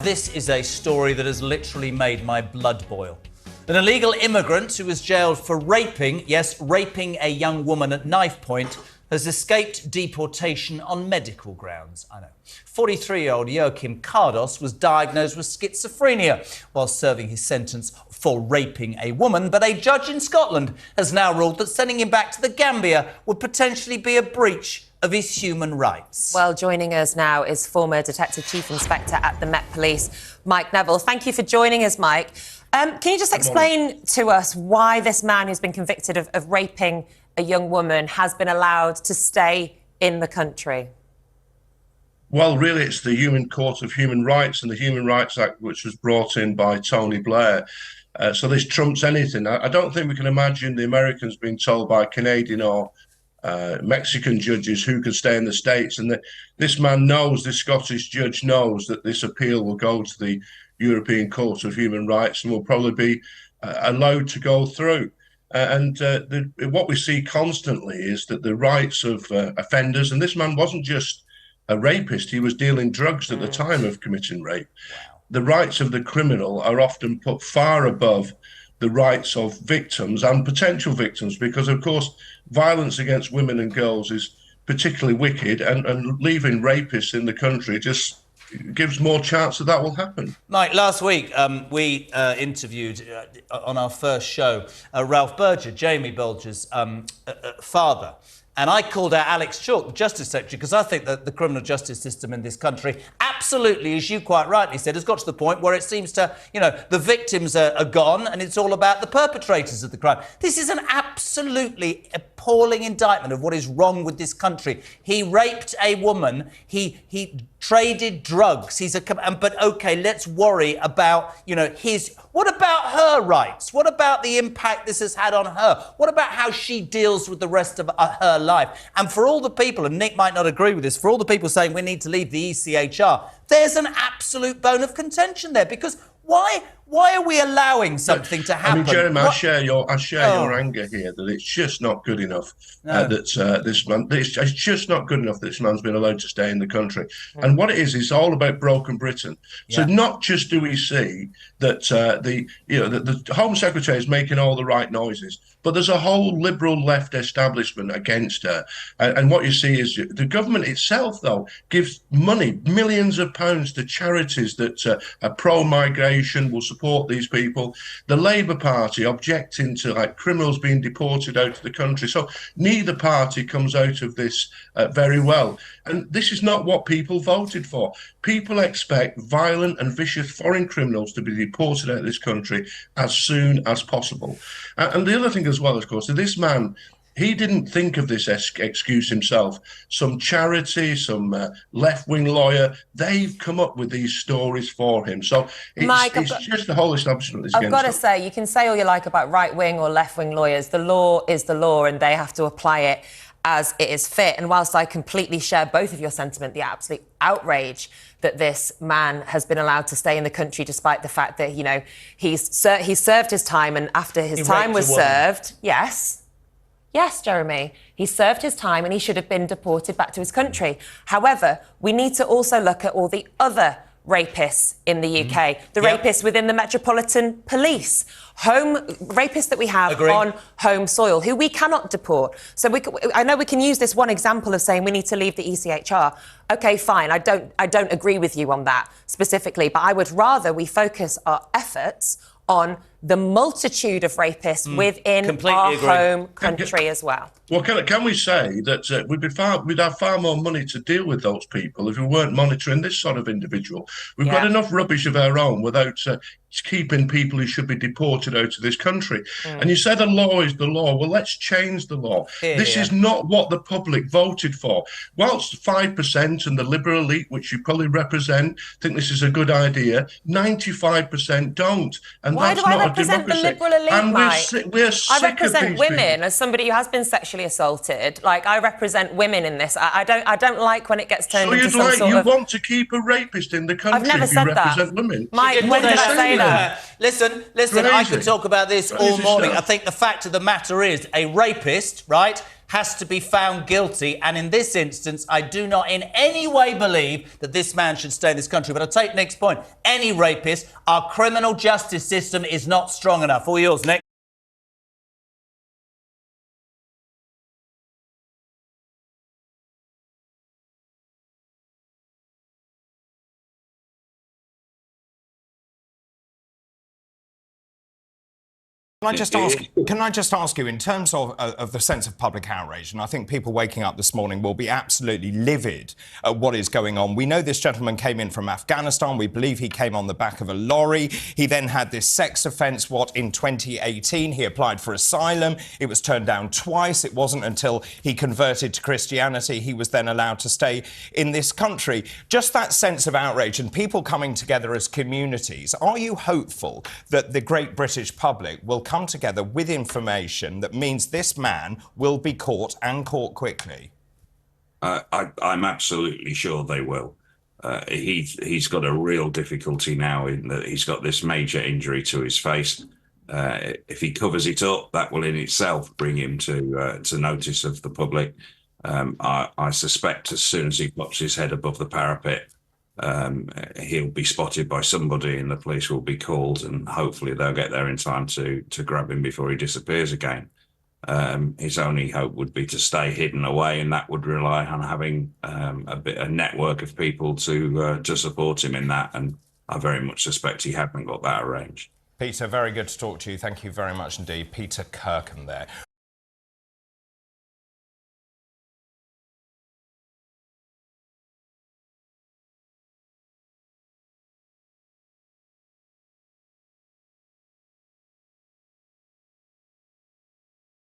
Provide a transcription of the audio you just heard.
This is a story that has literally made my blood boil. An illegal immigrant who was jailed for raping, yes, raping a young woman at knife point, has escaped deportation on medical grounds. I know. 43-year-old Joachim Cardos was diagnosed with schizophrenia while serving his sentence for raping a woman, but a judge in Scotland has now ruled that sending him back to the Gambia would potentially be a breach of his human rights. Well, joining us now is former Detective Chief Inspector at the Met Police, Mike Neville. Thank you for joining us, Mike. Can you just explain to us why this man who's been convicted of raping a young woman has been allowed to stay in the country? Well, really, it's the Human Court of Human Rights and the Human Rights Act, which was brought in by Tony Blair. So this trumps anything. I don't think we can imagine the Americans being told by Canadian or Mexican judges who can stay in the States. And this man knows, this Scottish judge knows that this appeal will go to the European Court of Human Rights and will probably be allowed to go through. What we see constantly is that the rights of offenders, and this man wasn't just a rapist, he was dealing drugs at the time of committing rape. Wow. The rights of the criminal are often put far above the rights of victims and potential victims, because, of course, violence against women and girls is particularly wicked, and leaving rapists in the country just gives more chance that will happen. Mike, last week we interviewed on our first show Ralph Berger, Jamie Bulger's father. And I called out Alex Chalk, the Justice Secretary, because I think that the criminal justice system in this country absolutely, as you quite rightly said, has got to the point where it seems to, the victims are gone and it's all about the perpetrators of the crime. This is an absolutely appalling indictment of what is wrong with this country. He raped a woman. He traded drugs. But OK, let's worry about, his... What about her rights? What about the impact this has had on her? What about how she deals with the rest of her life? And for all the people, and Nick might not agree with this, for all the people saying we need to leave the ECHR, there's an absolute bone of contention there, because why are we allowing something to happen? I mean, Jeremy, I share your anger here that it's just not good enough it's just not good enough that this man's been allowed to stay in the country. And what it is, it's all about broken Britain. So not just do we see that the Home Secretary is making all the right noises, but there's a whole liberal left establishment against her. And what you see is the government itself, though, gives money, millions of pounds, to charities that are pro-migration, will support these people. The Labour Party objecting to criminals being deported out of the country. So neither party comes out of this very well. And this is not what people voted for. People expect violent and vicious foreign criminals to be deported out of this country as soon as possible. And the other thing as well, of course, is this man, he didn't think of this excuse himself. Some charity, some left-wing lawyer, they've come up with these stories for him. So it's just the whole establishment is against him. I've got to say, you can say all you like about right-wing or left-wing lawyers. The law is the law, and they have to apply it as it is fit. And whilst I completely share both of your sentiment, the absolute outrage that this man has been allowed to stay in the country despite the fact that, he's served his time, and after his time was served, Yes, Jeremy, he served his time and he should have been deported back to his country. However, we need to also look at all the other rapists in the UK, the rapists within the Metropolitan Police, rapists that we have on home soil, who we cannot deport. So I know we can use this one example of saying we need to leave the ECHR. OK, fine, I don't agree with you on that specifically, but I would rather we focus our efforts on the multitude of rapists within our home country as well. Well, can we say that we'd have far more money to deal with those people if we weren't monitoring this sort of individual? We've got enough rubbish of our own without keeping people who should be deported out of this country. And you say the law is the law. Well, let's change the law. This is not what the public voted for. Whilst 5% and the liberal elite, which you probably represent, think this is a good idea, 95% don't. And why that's do I not represent the liberal elite, and Mike? We're sick I represent of these women people. as somebody who has been sexually assaulted. I represent women in this. I don't like when it gets turned into some sort of... You want to keep a rapist in the country. I've never said that. Represent women. Mike, when did I say that? Listen, I could talk about this all morning. I think the fact of the matter is a rapist, right, has to be found guilty. And in this instance, I do not in any way believe that this man should stay in this country. But I'll take Nick's point. Any rapist, our criminal justice system is not strong enough. All yours, Nick. Can I just ask you, in terms of the sense of public outrage, and I think people waking up this morning will be absolutely livid at what is going on. We know this gentleman came in from Afghanistan. We believe he came on the back of a lorry. He then had this sex offence, in 2018? He applied for asylum. It was turned down twice. It wasn't until he converted to Christianity he was then allowed to stay in this country. Just that sense of outrage and people coming together as communities. Are you hopeful that the great British public will come together with information that means this man will be caught and caught quickly? I'm absolutely sure they will. He's got a real difficulty now in that he's got this major injury to his face. If he covers it up, that will in itself bring him to notice of the public. I suspect as soon as he pops his head above the parapet, he'll be spotted by somebody and the police will be called, and hopefully they'll get there in time to grab him before he disappears again. His only hope would be to stay hidden away, and that would rely on having a network of people to support him in that, and I very much suspect he hasn't got that arranged. Peter, very good to talk to you. Thank you very much indeed. Peter Kirkham there.